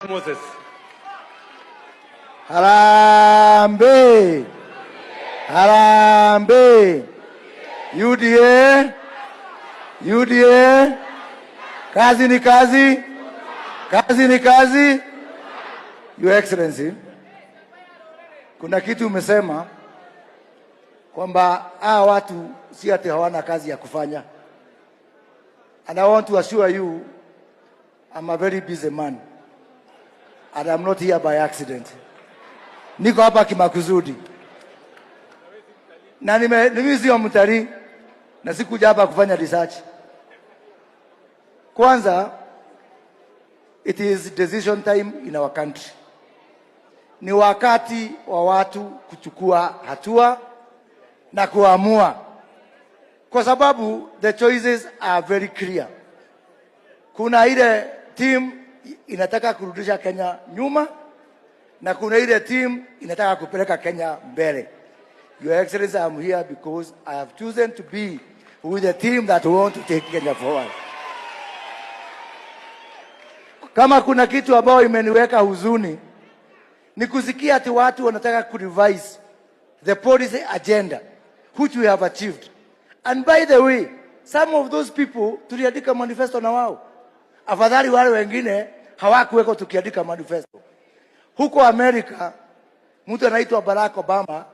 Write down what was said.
Moses. Harambee! Harambee! UDA! UDA! Kazi ni kazi! Kazi ni kazi! Your Excellency, kuna kitu umesema kwamba watu si ati hawana kazi ya kufanya. And I want to assure you, I'm a very busy man. And I'm not here by accident. Niko hapa kimakusudi. Na mimi sio mtalii na sikuja hapa kufanya research. Kwanza, it is decision time in our country. Ni wakati wa watu kuchukua hatua na kuamua. Kwa sababu the choices are very clear. Kuna ile team inataka kurudisha Kenya nyuma na kuna ile team inataka kupeleka Kenya mbele. Your Excellency, I'm here because I have chosen to be with the team that want to take Kenya forward. Kama kuna kitu ambao imeniweka huzuni ni kusikia ati watu wanataka kurevise the policy agenda which we have achieved. And by the way, some of those people tuliandika manifesto na wao. Afadhali wale wengine hawakuweko tukiandika manifesto. Huko Amerika, mtu anaitwa Barack Obama